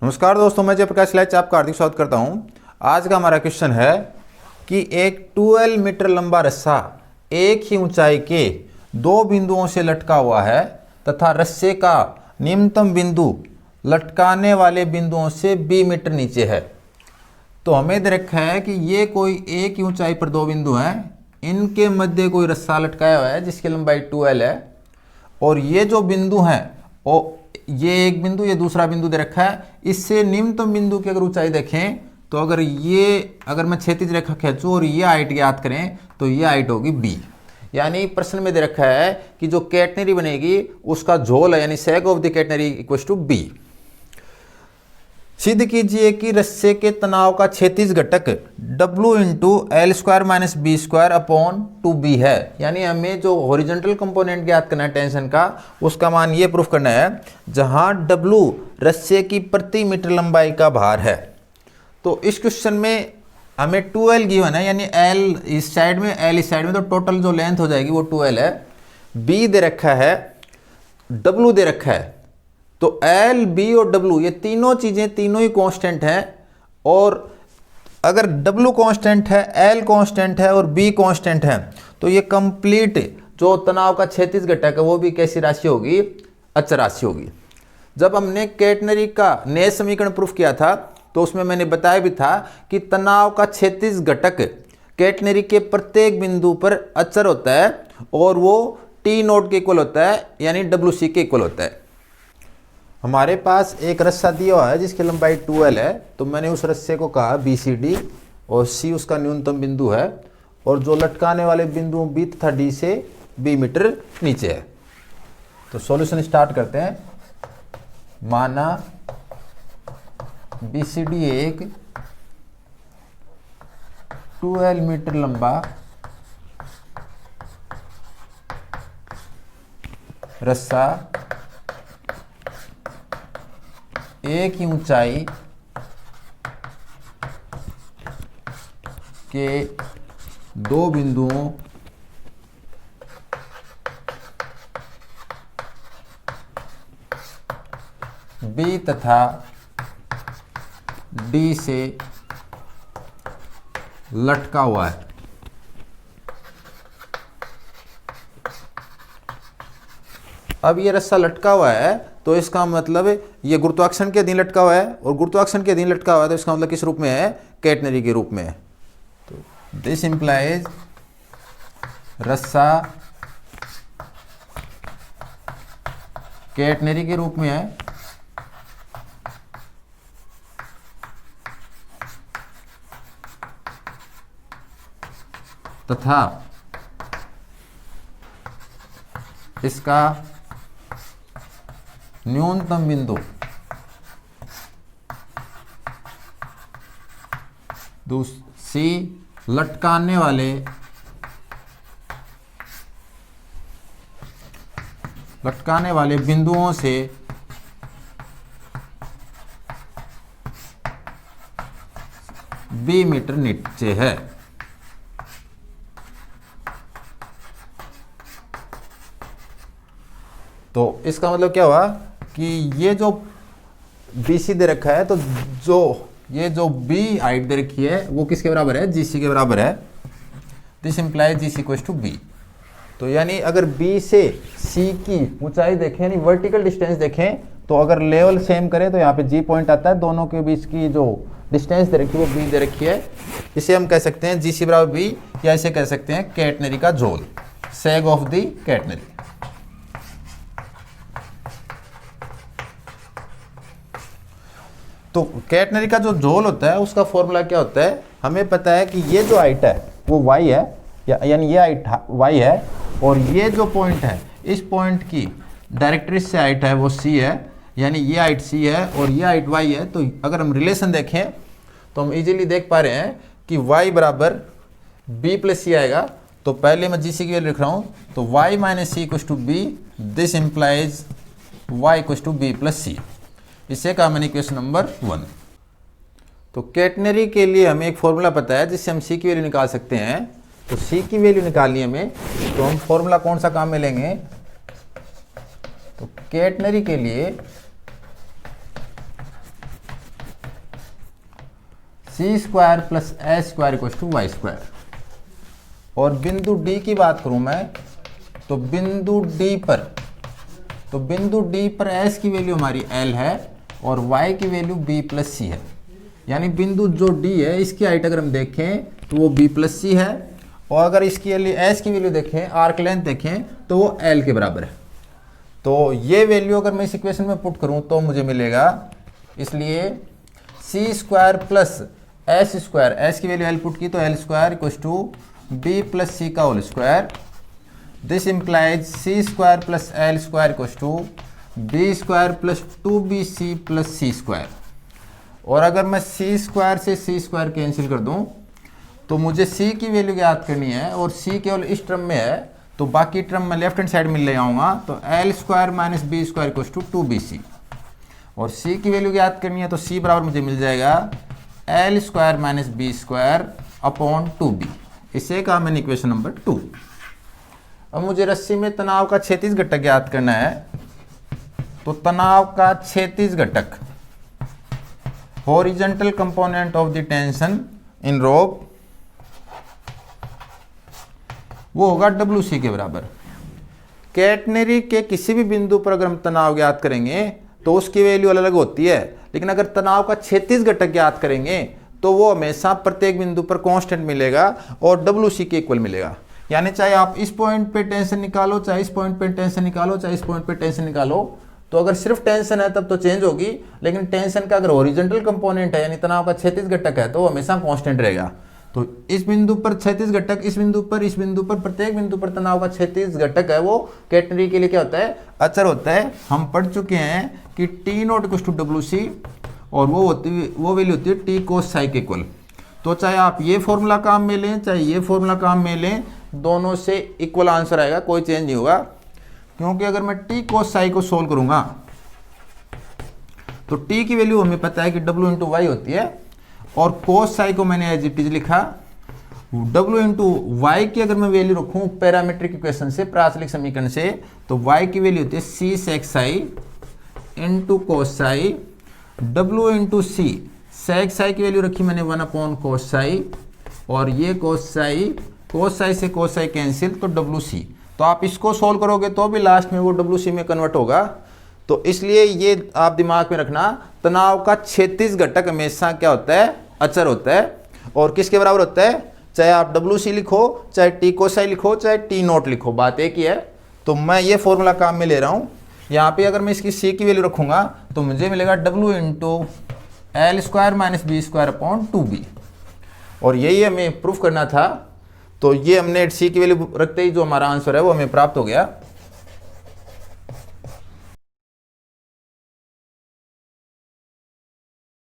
नमस्कार दोस्तों, मैं जयप्रकाश लाइच आपका हार्दिक स्वागत करता हूं। आज का हमारा क्वेश्चन है कि एक 12 मीटर लंबा रस्सा एक ही ऊंचाई के दो बिंदुओं से लटका हुआ है तथा रस्से का निम्नतम बिंदु लटकाने वाले बिंदुओं से 20 मीटर नीचे है। तो हमें दे रखा है कि ये कोई एक ही ऊंचाई पर दो बिंदु हैं, इनके मध्य कोई रस्सा लटकाया हुआ है जिसकी लंबाई 12 है, और ये जो बिंदु हैं वो ये एक बिंदु, ये दूसरा बिंदु दे रखा है। इससे निम्नतम बिंदु की अगर ऊंचाई देखें तो अगर मैं क्षैतिज रेखा खींचूं और ये हाइट ज्ञात करें तो ये हाइट होगी b। यानी प्रश्न में दे रखा है कि जो कैटनरी बनेगी उसका झोल है यानी sag of the catenary equal to b। सिद्ध कीजिए कि रस्से के तनाव का क्षैतिज घटक W into L square minus B square upon 2b है। यानी हमें जो हॉरिजॉन्टल कंपोनेंट ज्ञात करना है टेंशन का, उसका मान ये प्रूफ करना है जहां W रस्से की प्रति मीटर लंबाई का भार है। तो इस क्वेश्चन में हमें 12 गिवन है, यानी L इस साइड में L इस साइड में, तो टोटल जो लेंथ हो जाएगी वो 12 है। B दे रखा है, W दे रखा है, तो L, B और W ये तीनों चीजें तीनों ही कांस्टेंट हैं। और अगर W कांस्टेंट है, L कांस्टेंट है और B कांस्टेंट है तो ये कंप्लीट जो तनाव का क्षैतिज घटक है वो भी कैसी राशि होगी? अचर राशि होगी। जब हमने कैटनरी का नए समीकरण प्रूफ किया था तो उसमें मैंने बताया भी था कि तनाव का क्षैतिज घटक कैटनरी के प्रत्येक बिंदु पर अचर होता है और वो T नोट के इक्वल होता है, यानी WC के इक्वल होता है। हमारे पास एक रस्सा दिया हुआ है जिसकी लंबाई 12 है, तो मैंने उस रस्से को कहा BCD और C उसका न्यूनतम बिंदु है, और जो लटकाने वाले बिंदु B तथा D से 20 मीटर नीचे है। तो सॉल्यूशन स्टार्ट करते हैं। माना BCD एक 12 मीटर लंबा रस्सा एक ही ऊंचाई के दो बिंदुओं B तथा D से लटका हुआ है। अब ये रस्सा लटका हुआ है तो इसका मतलब ये गुरुत्वाकर्षण के अधीन लटका हुआ है, और गुरुत्वाकर्षण के अधीन लटका हुआ है तो इसका मतलब किस रूप में है? कैटनरी के रूप में है। तो दिस इंप्लाइज रस्सा कैटनरी के रूप में है तथा इसका न्यूनतम बिंदु C लटकाने वाले बिंदुओं से B मीटर नीचे है। तो इसका मतलब क्या हुआ कि ये जो BC दे रखा है, तो ये जो B हाइट दे रखी है वो किसके बराबर है? GC के बराबर है। This implies GC equals to B। तो यानी अगर B से C की ऊंचाई देखें, यानी वर्टिकल डिस्टेंस देखें, तो अगर लेवल सेम करें तो यहाँ पे G पॉइंट आता है। दोनों के बीच की जो डिस्टेंस दे रखी है वो B दे रखी है। इसे हम कह सकते हैं GC बराबर B, या इसे कह सकते हैं कैटनरी का झोल, सेग ऑफ द कैटनरी। तो कैटनरी का जो झोल होता है उसका फॉर्मूला क्या होता है? हमें पता है कि ये जो हाइट है वो y है, यानी ये हाइट y है, और ये जो पॉइंट है इस पॉइंट की डायरेक्ट्रिक्स से हाइट है वो c है, यानी ये हाइट c है और ये हाइट y है। तो अगर हम रिलेशन देखें तो हम इजीली देख पा रहे हैं कि y बराबर b प्लस सी आएगा। तो पहले मैं GC की वैल्यू लिख रहा हूँ, तो y minus C equals to b। This implies y equals to b plus C. इसे कहा मैंने इक्वेशन नंबर 1। तो कैटनरी के लिए हमें एक फॉर्मूला पता है जिससे हम C की वैल्यू निकाल सकते हैं। तो C की वैल्यू निकालनी हमें, तो हम फॉर्मूला कौन सा काम में लेंगे? तो कैटनरी के लिए C square plus S square equal to Y square. और बिंदु डी की बात करूं मैं, तो बिंदु डी पर एस की वैल्यू हमारी एल है और वाई की वैल्यू बी प्लस सी है। यानी बिंदु जो डी है इसकी हाइट अगर हम देखें तो वो बी प्लस सी है, और अगर इसकी एस की वैल्यू देखें, आर्क लेंथ देखें, तो वो एल के बराबर है। तो ये वैल्यू अगर मैं इस इक्वेशन में पुट करूं तो मुझे मिलेगा, इसलिए C square plus S square, S की वैल्यू एल पुट की तो L square equal to B plus C का whole square. This implies C square plus L square equal to B square plus 2bc plus C square. और अगर मैं सी square से सी square cancel कर दूं तो मुझे सी की वैल्यू याद करनी है, और सी केवल इस टर्म में है तो बाकी टर्म मैं लेफ्ट हैंड साइड में ले आऊँगा, तो L square minus B square equal to 2bc। और सी की वैल्यू याद करनी है तो सी बराबर मुझे मिल जाएगा l square minus B square upon 2b। इसे कहा मैंने इक्वेशन नंबर 2। अब मुझे रस्सी में तनाव का क्षैतिज घटक याद करना है, तो तनाव का क्षैतिज घटक, horizontal component of the tension in rope, वो होगा WC के बराबर। कैटनरी के किसी भी बिंदु पर अगर हम तनाव याद करेंगे तो उसकी वैल्यू अलग अलग होती है, लेकिन अगर तनाव का क्षैतिज घटक याद करेंगे तो वो हमेशा प्रत्येक बिंदु पर कांस्टेंट मिलेगा और WC के इक्वल मिलेगा। यानी चाहे आप इस पॉइंट पे टेंशन निकालो, चाहे इस पॉइंट पे टेंशन निकालो, चाहे इस पॉइंट पे टेंशन निकालो, तो अगर सिर्फ टेंशन है तब तो चेंज होगी, लेकिन टेंशन का अगर हॉरिजॉन्टल कंपोनेंट है यानी तनाव का क्षैतिज घटक है तो वो हमेशा कांस्टेंट रहेगा। तो इस बिंदु पर क्षैतिज घटक, इस बिंदु पर प्रत्येक बिंदु पर तनाव का क्षैतिज घटक है वो कैटनरी के लिए क्या होता है, अचर होता है। हम पढ़ चुके हैं कि T not equal to WC, और वो वैल्यू होती है टी कोस साई के इक्वल। तो चाहे आप ये फॉर्मूला काम में लें, चाहे ये फॉर्मूला काम में लें, दोनों से इक्वल आंसर आएगा, कोई चेंज नहीं होगा। क्योंकि अगर मैं टी कोस साई को सोल्व करूंगा तो टी की वैल्यू हमें पता है कि W इंटू वाई होती है, और कोस साई को मैंने एज इट इज लिखा W इंटू वाई की। अगर मैं वैल्यू रखूं पैरामीट्रिक इक्वेशन से, प्राचलिक समीकरण से, तो वाई की वैल्यू होती है C sec psi into cos psi, W into C, sec psi की वैल्यू रखी मैंने 1 अपॉन कोस साई, और ये कोस साई से कोस साई कैंसिल तो WC। तो आप इसको सोल्व करोगे तो भी लास्ट में वो WC में कन्वर्ट होगा। तो इसलिए ये आप दिमाग में रखना, तनाव का क्षैतिज घटक हमेशा क्या होता है, अचर होता है। और किसके बराबर होता है, चाहे आप WC लिखो, चाहे टी कोसाई लिखो, चाहे टी नोट लिखो, बात एक ही है। तो मैं ये फॉर्मूला काम में ले रहा हूँ। यहाँ पे अगर मैं इसकी सी की वैल्यू रखूँगा तो मुझे मिलेगा W into L square minus B square upon 2b। और यही हमें प्रूफ करना था, तो ये हमने सी की वैल्यू रखते ही जो हमारा आंसर है वो हमें प्राप्त हो गया।